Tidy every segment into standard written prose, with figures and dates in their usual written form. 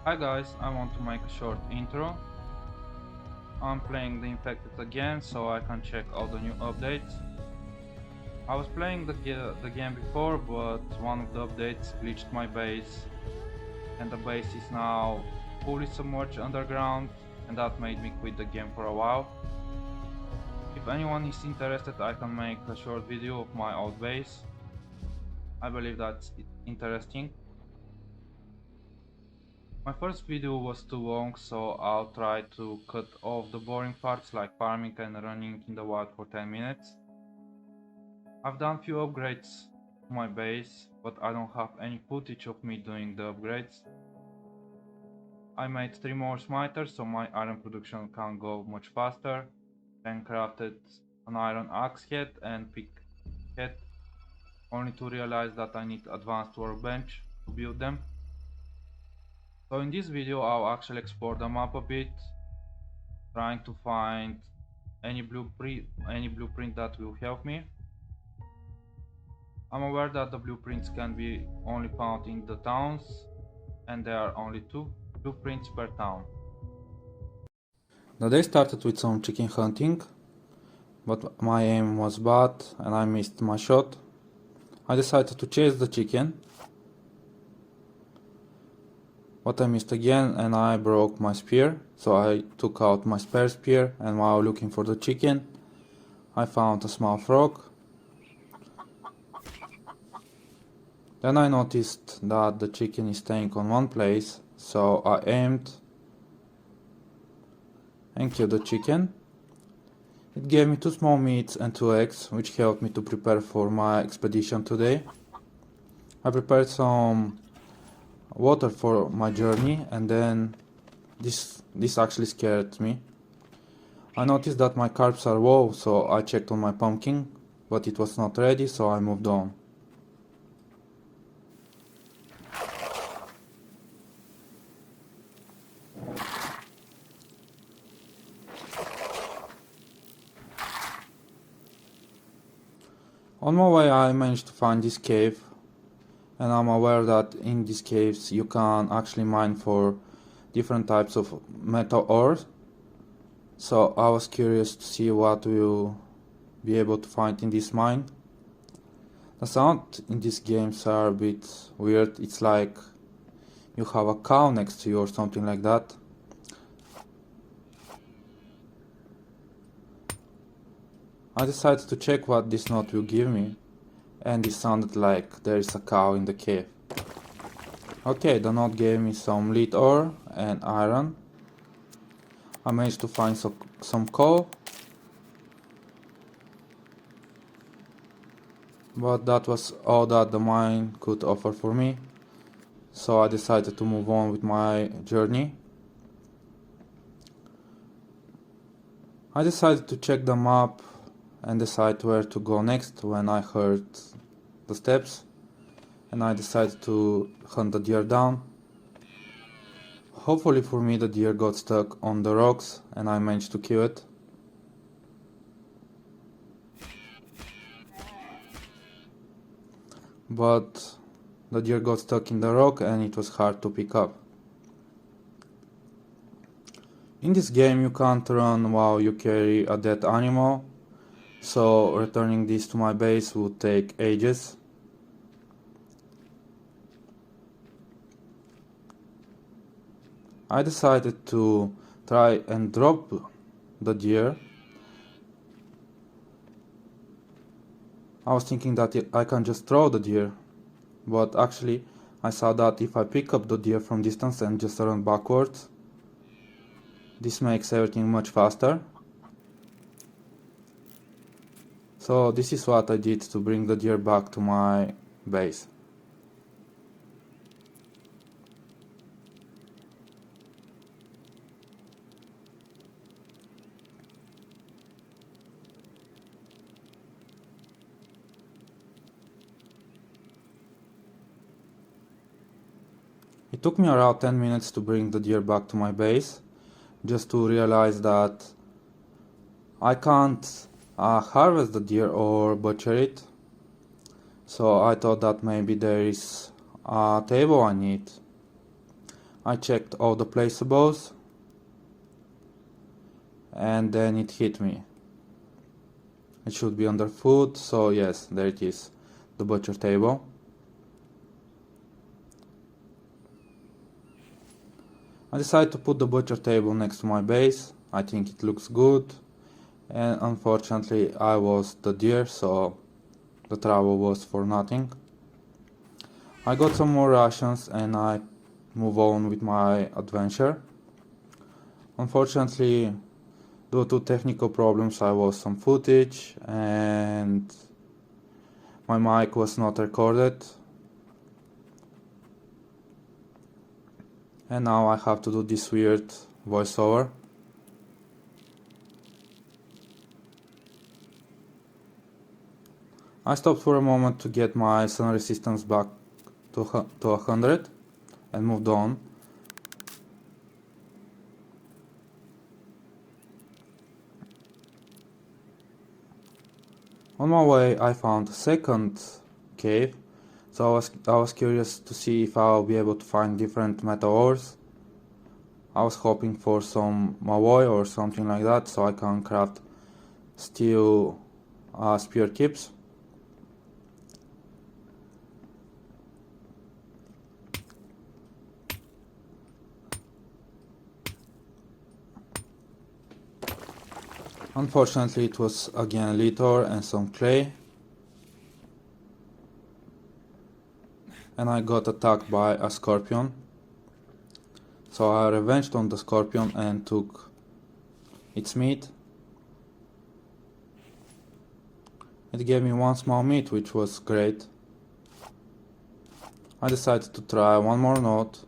Hi guys, I want to make a short intro. I'm playing the Infected again so I can check all the new updates. I was playing the game before, but one of the updates glitched my base, and the base is now fully submerged underground, and that made me quit the game for a while. If anyone is interested, I can make a short video of my old base. I believe that's interesting. My first video was too long, so I'll try to cut off the boring parts like farming and running in the wild for 10 minutes. I've done few upgrades to my base, but I don't have any footage of me doing the upgrades. I made 3 more smiters so my iron production can go much faster, then crafted an iron axe head and pick head, only to realize that I need advanced workbench to build them. So in this video I'll actually explore the map a bit, trying to find any blueprint that will help me. I'm aware that the blueprints can be only found in the towns, and there are only 2 blueprints per town. The day started with some chicken hunting, but my aim was bad and I missed my shot. I decided to chase the chicken, but I missed again and I broke my spear, so I took out my spare spear, and while looking for the chicken I found a small frog. Then I noticed that the chicken is staying on one place, so I aimed and killed the chicken. It gave me 2 small meats and 2 eggs, which helped me to prepare for my expedition today. I prepared some water for my journey, and then this actually scared me. I noticed that my carbs are low, so I checked on my pumpkin, but it was not ready, so I moved on. On my way I managed to find this cave, and I'm aware that in these caves you can actually mine for different types of metal ores. So I was curious to see what we'll be able to find in this mine. The sound in these games are a bit weird. It's like you have a cow next to you or something like that. I decided to check what this note will give me, and it sounded like there is a cow in the cave. Okay, the note gave me some lead ore and iron. I managed to find some coal, but that was all that the mine could offer for me, so I decided to move on with my journey. I decided to check the map and decide where to go next when I heard the steps, and I decided to hunt the deer down. Hopefully for me the deer got stuck on the rocks and I managed to kill it. But the deer got stuck in the rock and it was hard to pick up. In this game you can't run while you carry a dead animal, so returning this to my base would take ages. I decided to try and drop the deer. I was thinking that I can just throw the deer, but actually I saw that if I pick up the deer from distance and just run backwards, this makes everything much faster. So this is what I did to bring the deer back to my base. It took me around 10 minutes to bring the deer back to my base, just to realize that I can't harvest the deer or butcher it. So I thought that maybe there is a table I need. I checked all the placeables and then it hit me. It should be under food, so yes, there it is, the butcher table. I decided to put the butcher table next to my base. I think it looks good, and unfortunately I was the deer, so the trouble was for nothing. I got some more rations and I move on with my adventure. Unfortunately, due to technical problems, I lost some footage and my mic was not recorded. And now I have to do this weird voiceover. I stopped for a moment to get my sun resistance back to 100 and moved on. On my way I found a second cave, so I was curious to see if I'll be able to find different metal ores. I was hoping for some malloy or something like that so I can craft steel spear tips. Unfortunately it was again little and some clay, and I got attacked by a scorpion. So I revenged on the scorpion and took its meat. It gave me one small meat, which was great. I decided to try one more note.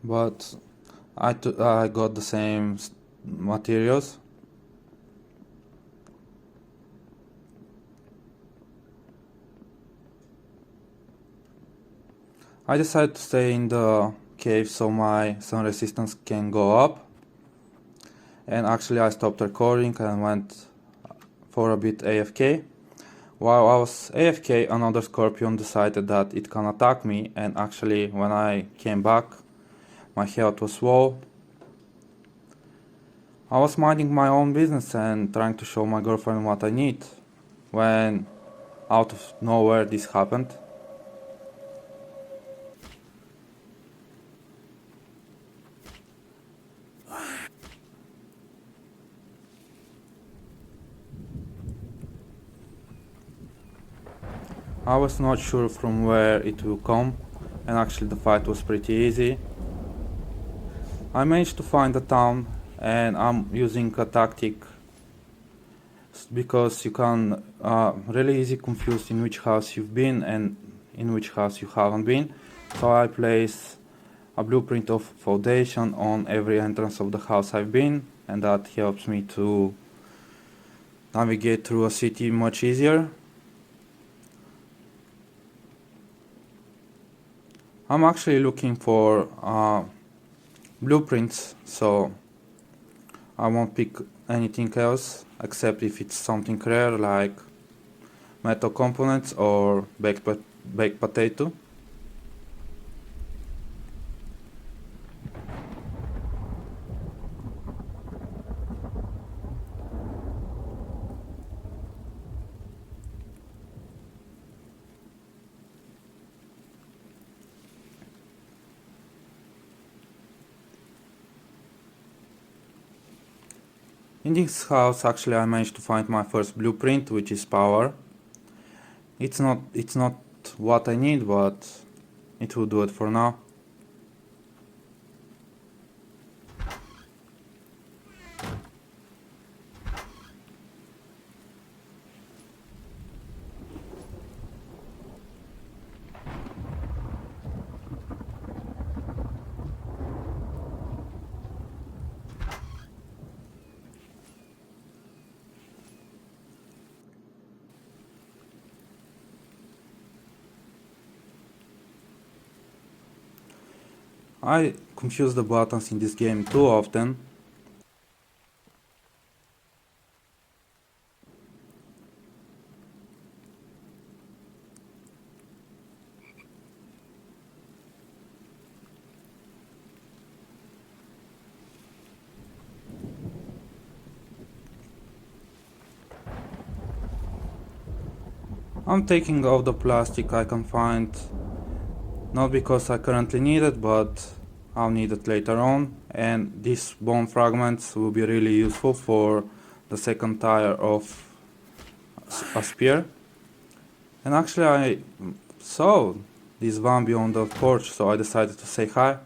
But I got the same materials. I decided to stay in the cave so my sun resistance can go up. And actually I stopped recording and went for a bit AFK. While I was AFK, another scorpion decided that it can attack me, and actually when I came back, my health was low. I was minding my own business and trying to show my girlfriend what I need, when out of nowhere this happened. I was not sure from where it will come, and actually the fight was pretty easy. I managed to find a town, and I'm using a tactic because you can really easy confuse in which house you've been and in which house you haven't been. So I place a blueprint of foundation on every entrance of the house I've been, and that helps me to navigate through a city much easier. I'm actually looking for blueprints, so I won't pick anything else except if it's something rare like metal components or baked potato. In this house actually I managed to find my first blueprint, which is power. It's not what I need, but it will do it for now. I confuse the buttons in this game too often. I'm taking out the plastic I can find, not because I currently need it, but I'll need it later on, and these bone fragments will be really useful for the second tire of a spear. And actually I saw this Bambi on the porch, so I decided to say hi.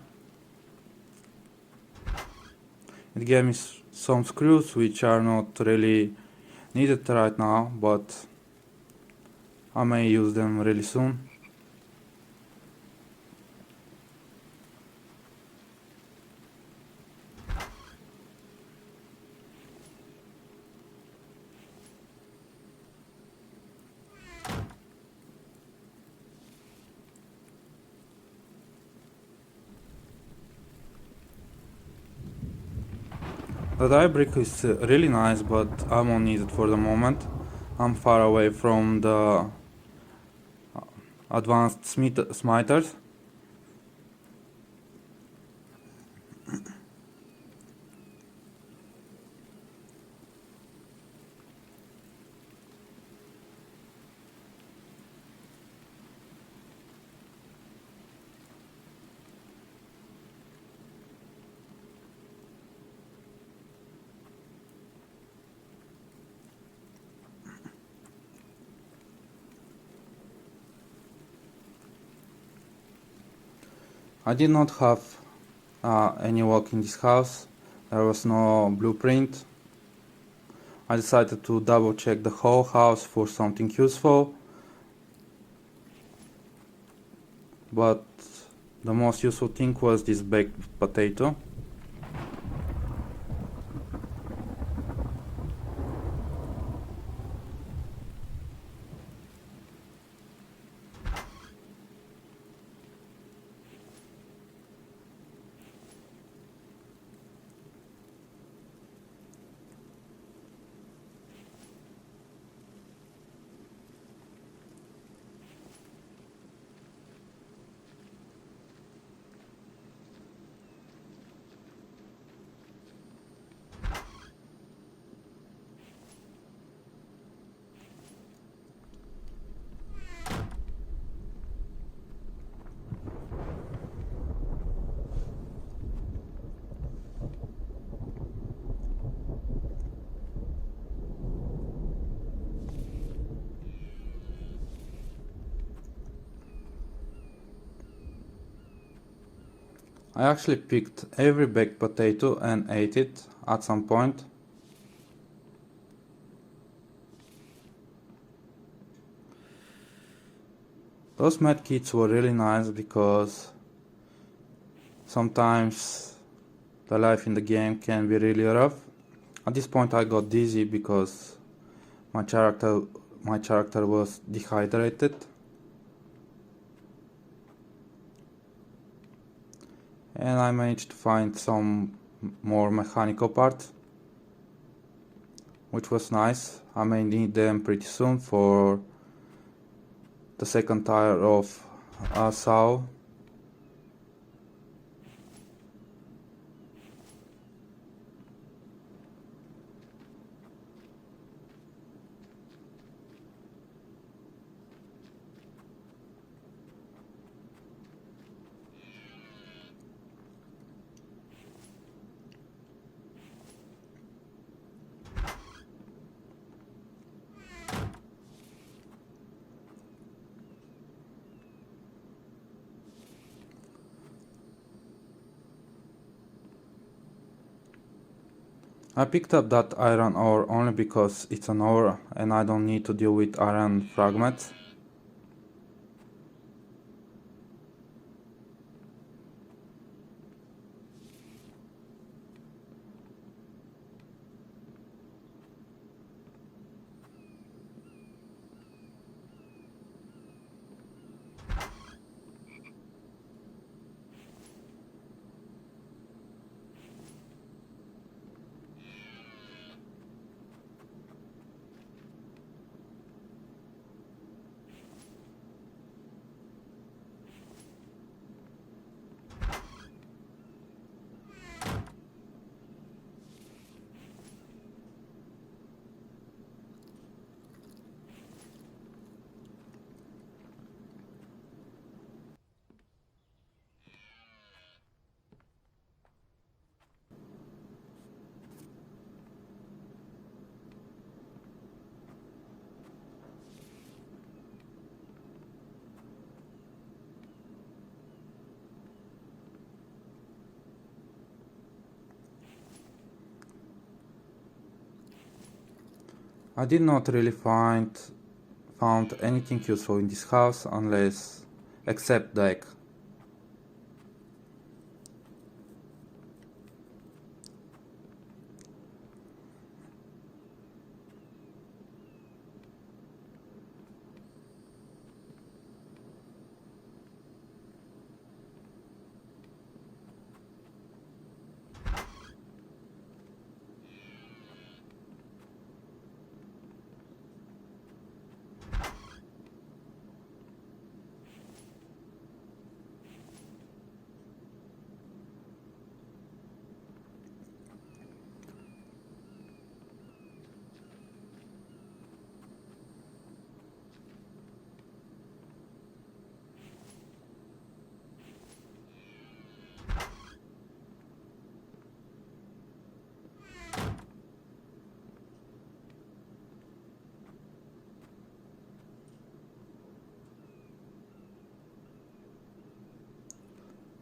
It gave me some screws which are not really needed right now, but I may use them really soon. The dye brick is really nice, but I won't need it for the moment. I'm far away from the advanced smiters. I did not have any work in this house. There was no blueprint. I decided to double check the whole house for something useful, but the most useful thing was this baked potato. I actually picked every baked potato and ate it at some point. Those medkits were really nice because sometimes the life in the game can be really rough. At this point I got dizzy because my character was dehydrated. And I managed to find some more mechanical parts, which was nice. I may need them pretty soon for the second tire of a saw. I picked up that iron ore only because it's an ore and I don't need to deal with iron fragments. I did not really found anything useful in this house unless except the egg.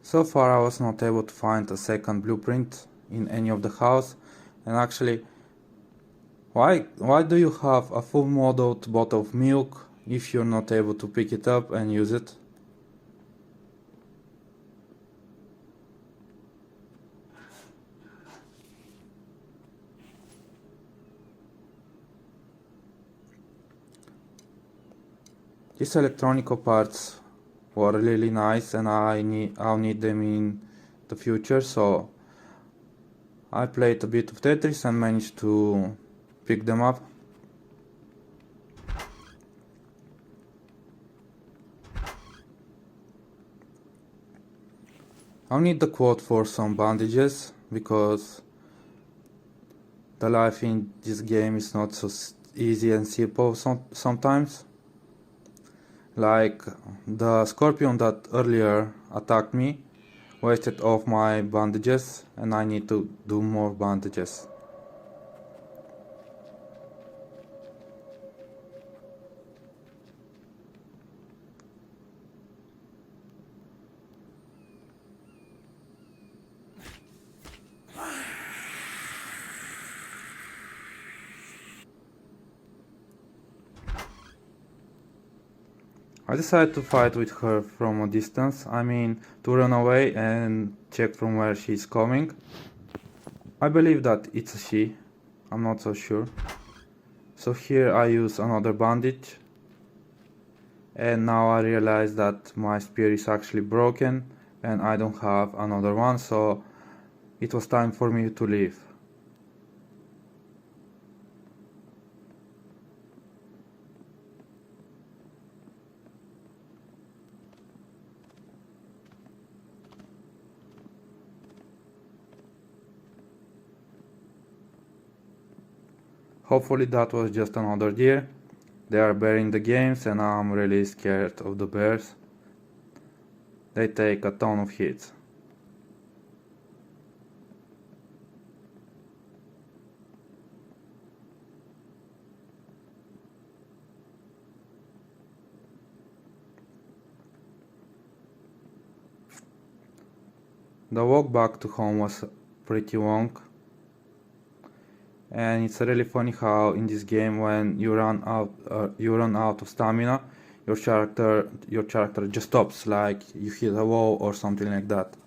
So far I was not able to find a second blueprint in any of the house, and actually why do you have a full modeled bottle of milk if you're not able to pick it up and use it? These electronic parts were really nice and I'll need them in the future, so I played a bit of Tetris and managed to pick them up. I'll need the quote for some bandages because the life in this game is not so easy and simple sometimes. Like the scorpion that earlier attacked me wasted off my bandages and I need to do more bandages. I decided to fight with her from a distance, I mean to run away and check from where she's coming. I believe that it's a she, I'm not so sure. So here I use another bandage. And now I realize that my spear is actually broken and I don't have another one, so it was time for me to leave. Hopefully that was just another deer. They are bearing the games and I'm really scared of the bears. They take a ton of hits. The walk back to home was pretty long. And it's really funny how in this game when you run out of stamina, your character just stops, like you hit a wall or something like that.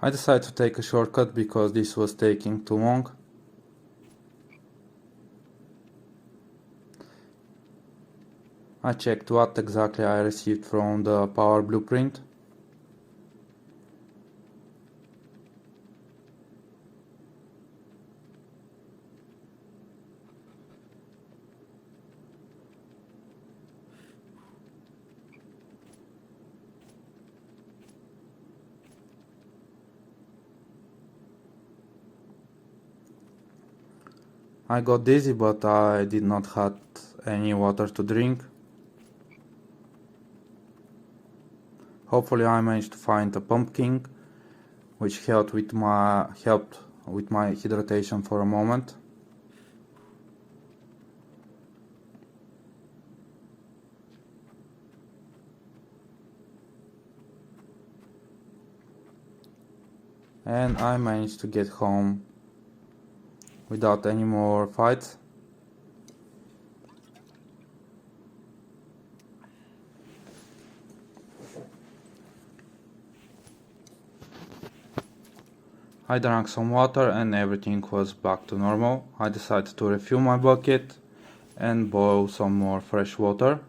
I decided to take a shortcut because this was taking too long. I checked what exactly I received from the power blueprint. I got dizzy, but I did not have any water to drink. Hopefully I managed to find a pumpkin which helped with my hydration for a moment. And I managed to get home without any more fights. I drank some water and everything was back to normal. I decided to refill my bucket and boil some more fresh water.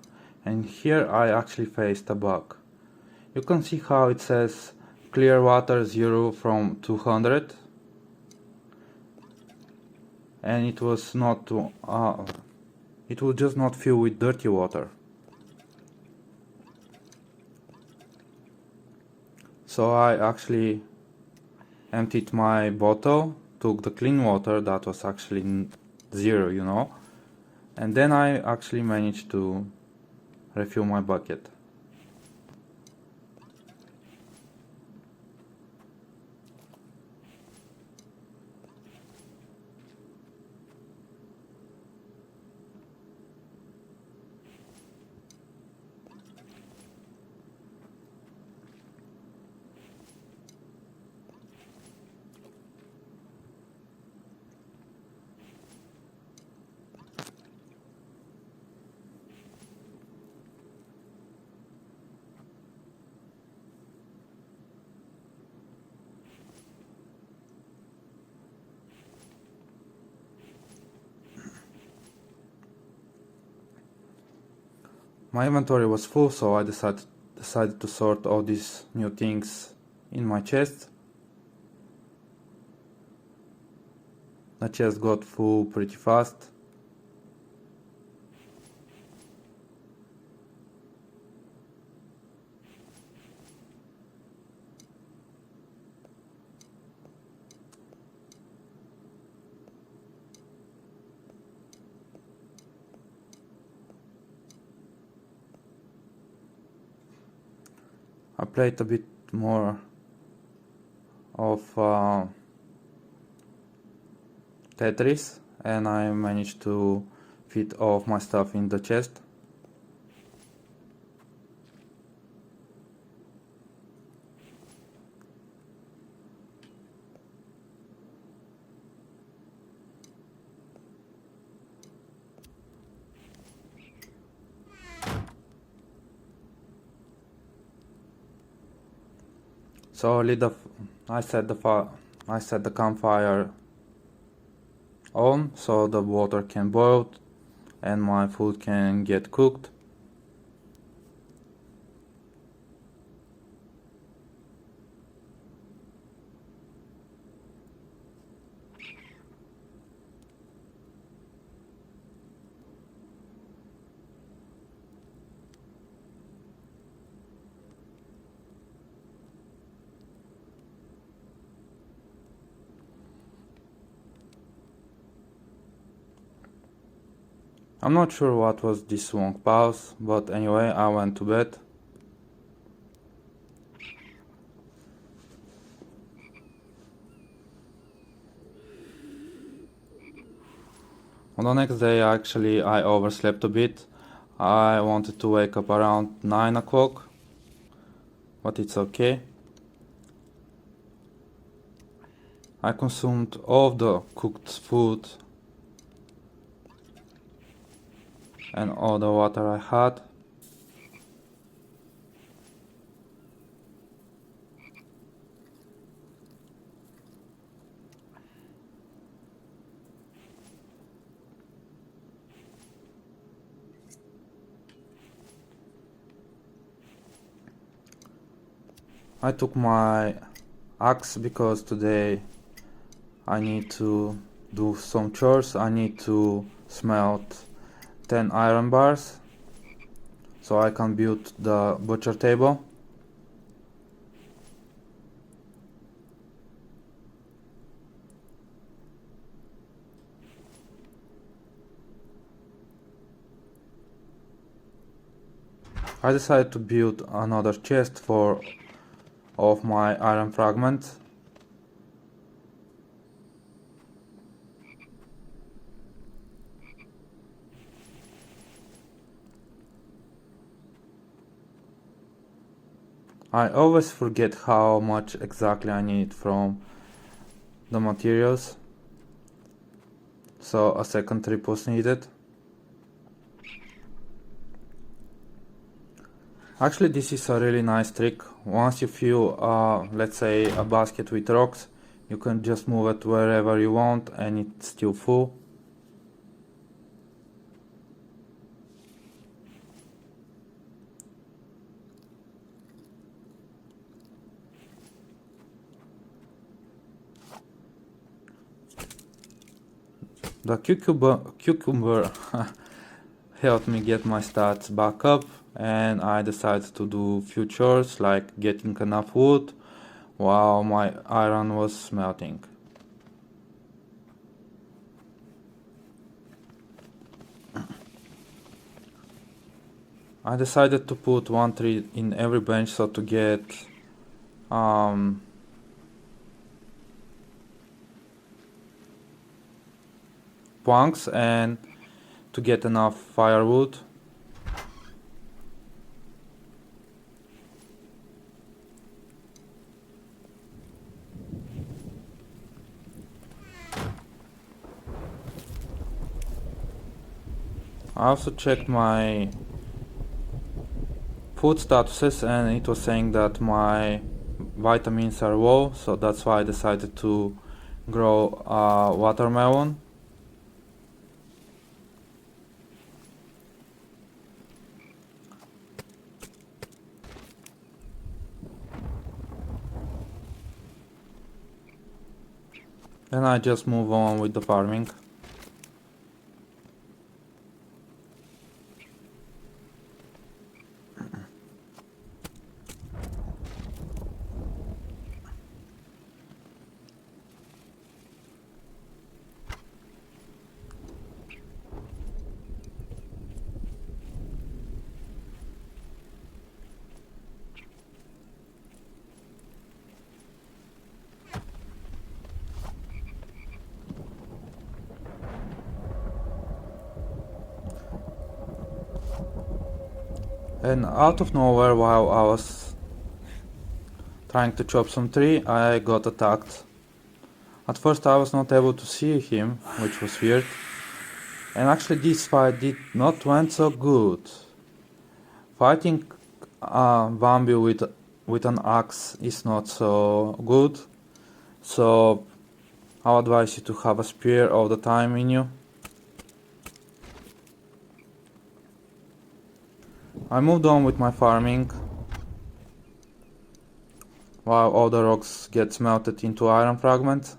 And here I actually faced a bug. You can see how it says clear water 0 from 200. And it was not, it will just not fill with dirty water. So I actually emptied my bottle, took the clean water that was actually 0, you know, and then I actually managed to refill my bucket. My inventory was full, so I decided to sort all these new things in my chest. The chest got full pretty fast. I played a bit more of Tetris and I managed to fit all of my stuff in the chest. So I set the campfire on so the water can boil and my food can get cooked. I'm not sure what was this long pause, but anyway, I went to bed. On the next day, actually, I overslept a bit. I wanted to wake up around 9 o'clock, but it's okay. I consumed all of the cooked food and all the water I had. I took my axe because today I need to do some chores. I need to smelt 10 iron bars so I can build the butcher table. I decided to build another chest for all of my iron fragments. I always forget how much exactly I need from the materials, so a second trip was needed. Actually, this is a really nice trick. Once you fill, let's say, a basket with rocks, you can just move it wherever you want and it's still full. The cucumber helped me get my stats back up, and I decided to do few chores like getting enough wood while my iron was smelting. I decided to put one tree in every bench so to get um, planks and to get enough firewood. I also checked my food statuses and it was saying that my vitamins are low, so that's why I decided to grow a watermelon. Then I just move on with the farming. And out of nowhere, while I was trying to chop some tree, I got attacked. At first I was not able to see him, which was weird. And actually this fight did not went so good. Fighting Bambi with an axe is not so good. So I'll advise you to have a spear all the time in you. I moved on with my farming while all the rocks get smelted into iron fragments.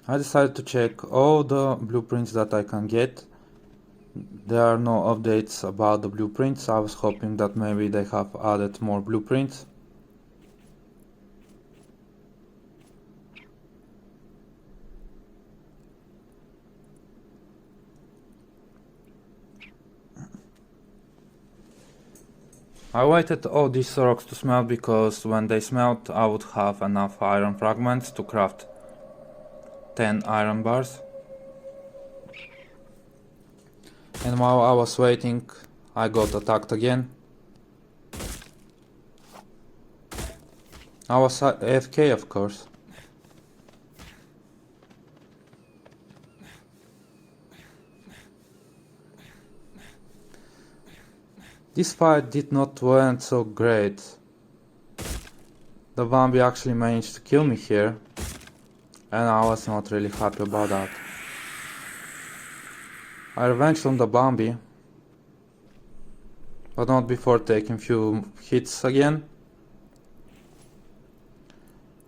I decided to check all the blueprints that I can get. There are no updates about the blueprints. I was hoping that maybe they have added more blueprints. I waited all these rocks to smelt because when they smelt I would have enough iron fragments to craft 10 iron bars. And while I was waiting, I got attacked again. I was AFK, of course. This fight did not went so great. The Bambi actually managed to kill me here, and I was not really happy about that. I revenged on the Bambi, but not before taking few hits again.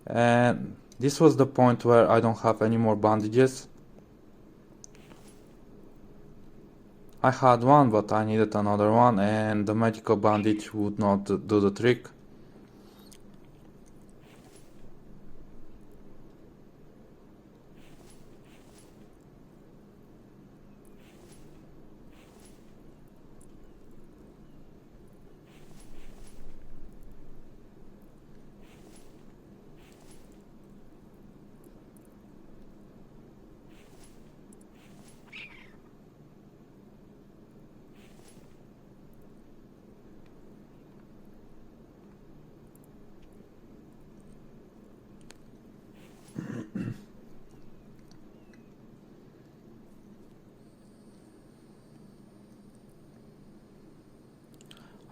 And this was the point where I don't have any more bandages. I had one, but I needed another one, and the magical bandage would not do the trick.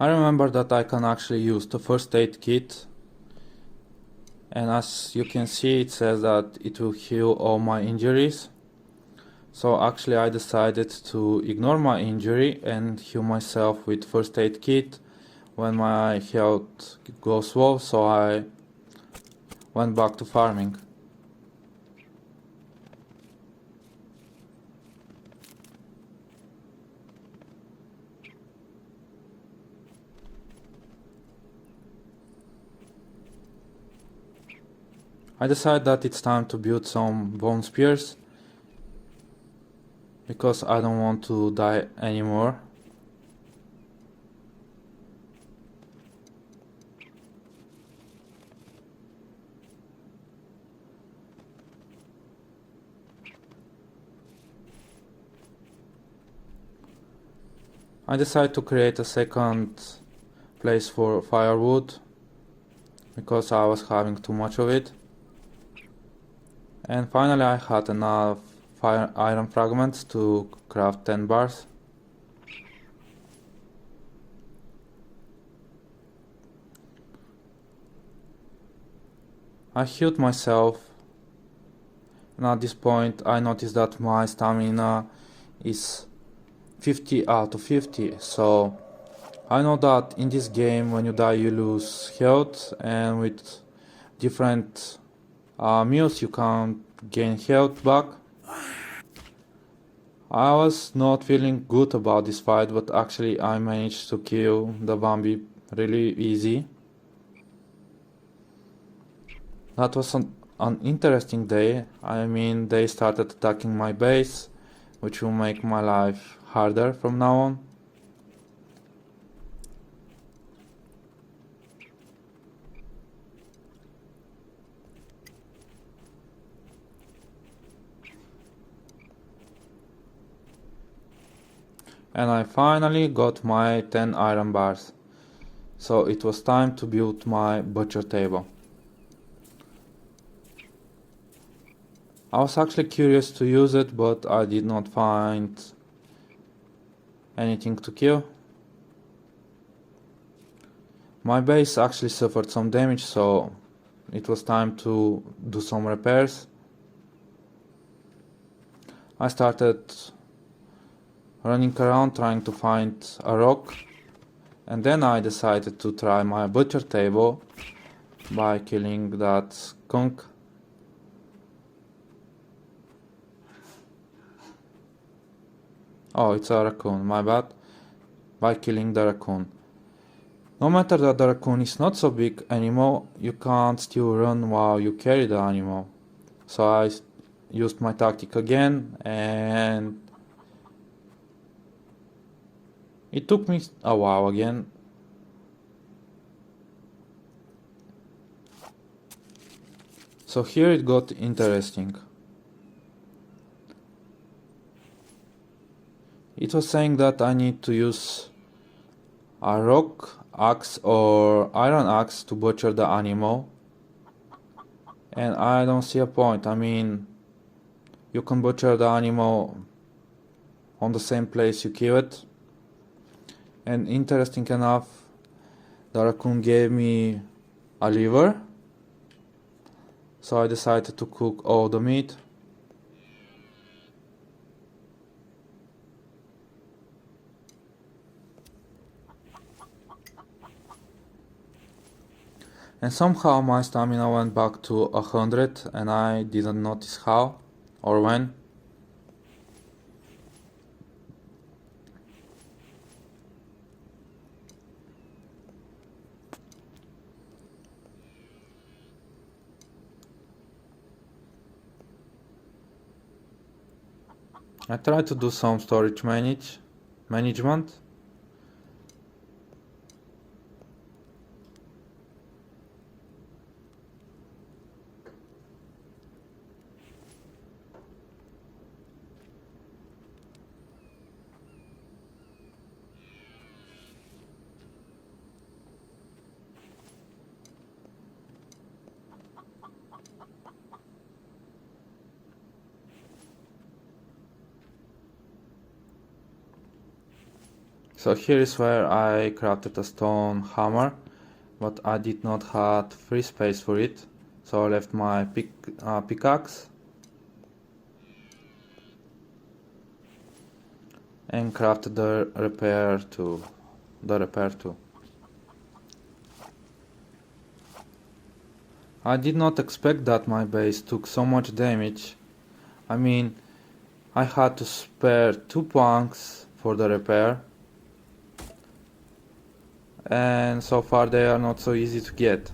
I remember that I can actually use the first aid kit, and as you can see it says that it will heal all my injuries. So actually I decided to ignore my injury and heal myself with first aid kit when my health goes low, so I went back to farming. I decided that it's time to build some bone spears, because I don't want to die anymore. I decided to create a second place for firewood, because I was having too much of it. And finally I had enough iron fragments to craft 10 bars. I healed myself, and at this point I noticed that my stamina is 50 out of 50, so I know that in this game when you die you lose health, and with different meals you can gain health back. I was not feeling good about this fight, but actually I managed to kill the Bambi really easy. That was an interesting day. I mean, they started attacking my base, which will make my life harder from now on. And I finally got my 10 iron bars. So it was time to build my butcher table. I was actually curious to use it, but I did not find anything to kill. My base actually suffered some damage, so it was time to do some repairs. I started running around trying to find a rock, and then I decided to try my butcher table by killing that skunk. Oh, it's a raccoon, my bad. By killing the raccoon. No matter that the raccoon is not so big anymore, you can't still run while you carry the animal. So I used my tactic again, and it took me a while again. So here it got interesting. It was saying that I need to use a rock axe or iron axe to butcher the animal, and I don't see a point. I mean, you can butcher the animal on the same place you kill it, And interesting enough, the raccoon gave me a liver, so I decided to cook all the meat. And somehow my stamina went back to 100 and I didn't notice how or when. I tried to do some storage management. So here is where I crafted a stone hammer, but I did not have free space for it, so I left my pickaxe and crafted the repair tool. I did not expect that my base took so much damage. I mean, I had to spare 2 planks for the repair, and so far they are not so easy to get.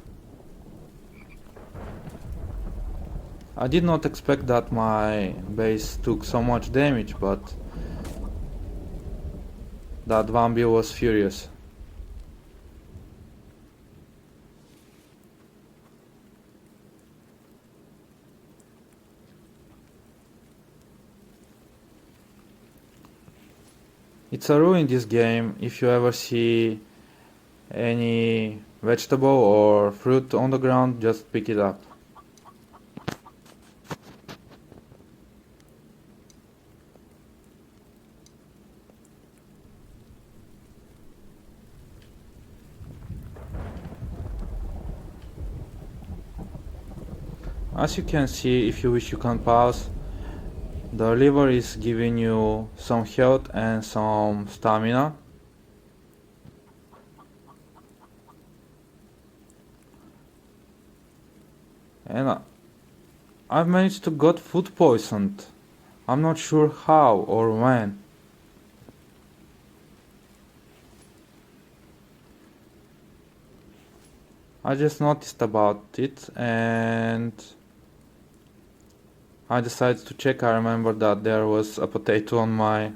I did not expect that my base took so much damage, but that Vambi was furious. It's a rule in this game, if you ever see any vegetable or fruit on the ground, just pick it up. As you can see, if you wish you can pause, the liver is giving you some health and some stamina. And I've managed to get food poisoned. I'm not sure how or when. I just noticed about it and I decided to check. I remember that there was a potato on my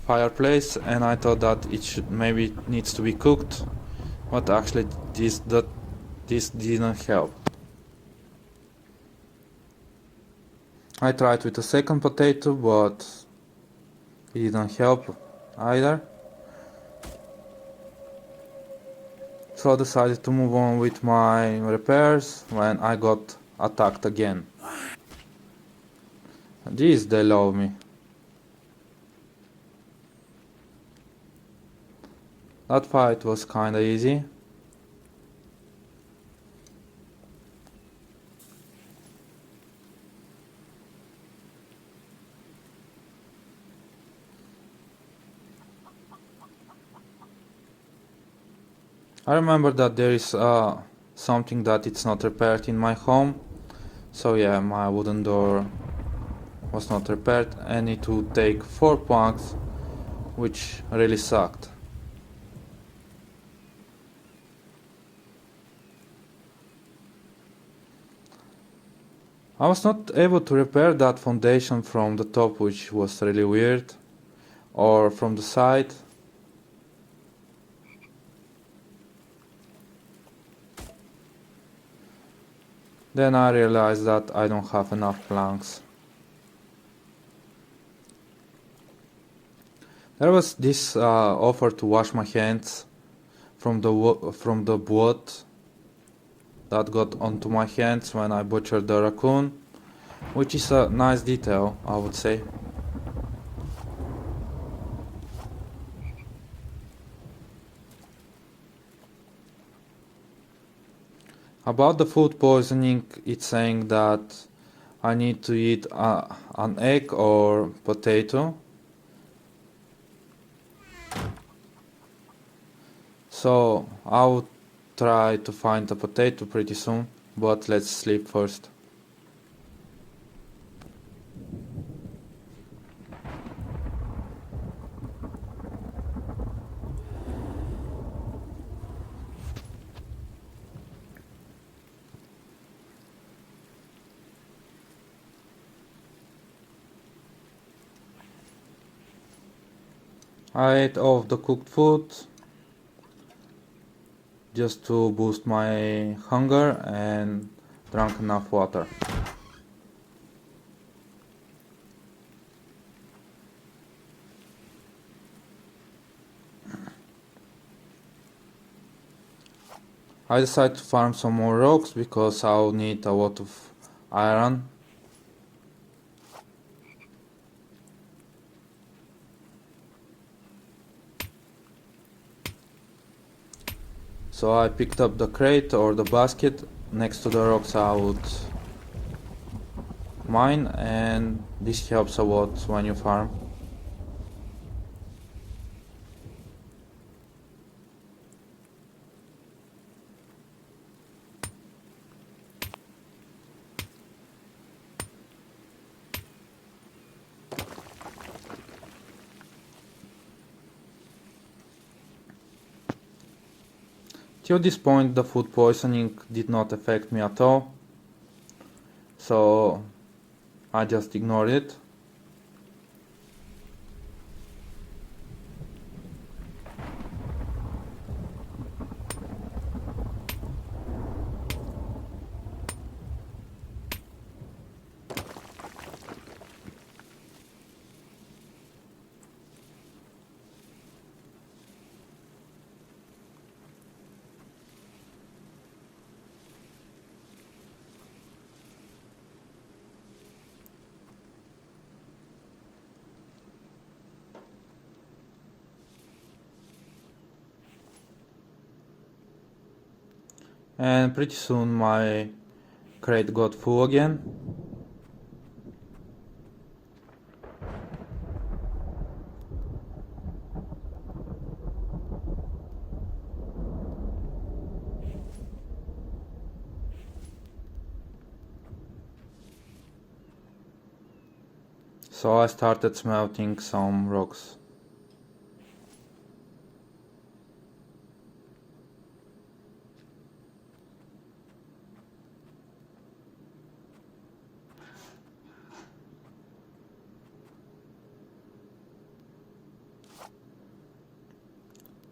fireplace and I thought that maybe needs to be cooked, but actually this didn't help. I tried with a second potato, but it didn't help either. So I decided to move on with my repairs when I got attacked again. Jeez, they love me. That fight was kinda easy. I remember that there is something that it's not repaired in my home. So yeah, my wooden door was not repaired and it would take 4 planks, which really sucked. I was not able to repair that foundation from the top, which was really weird, or from the side. Then I realized that I don't have enough planks. There was this offer to wash my hands from the blood that got onto my hands when I butchered the raccoon, which is a nice detail, I would say. About the food poisoning, it's saying that I need to eat an egg or potato. So I'll try to find a potato pretty soon, but let's sleep first. I ate all of the cooked food just to boost my hunger and drank enough water. I decided to farm some more rocks because I'll need a lot of iron. So I picked up the crate or the basket next to the rocks I would mine, and this helps a lot when you farm. Till this point the food poisoning did not affect me at all, so I just ignored it. And pretty soon my crate got full again. So I started smelting some rocks.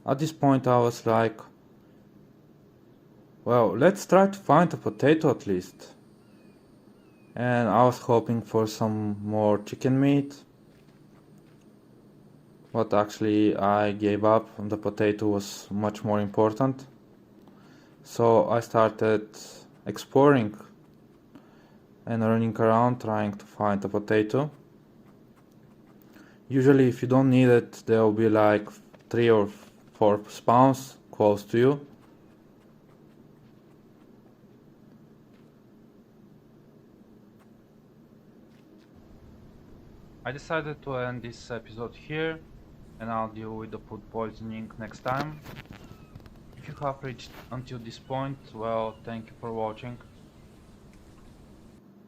At this point I was like, well, let's try to find a potato at least. And I was hoping for some more chicken meat, but actually I gave up. The potato was much more important. So I started exploring and running around trying to find a potato. Usually if you don't need it, there will be like 3 or 4 spawns close to you. I decided to end this episode here, and I'll deal with the food poisoning next time. If you have reached until this point, well, thank you for watching.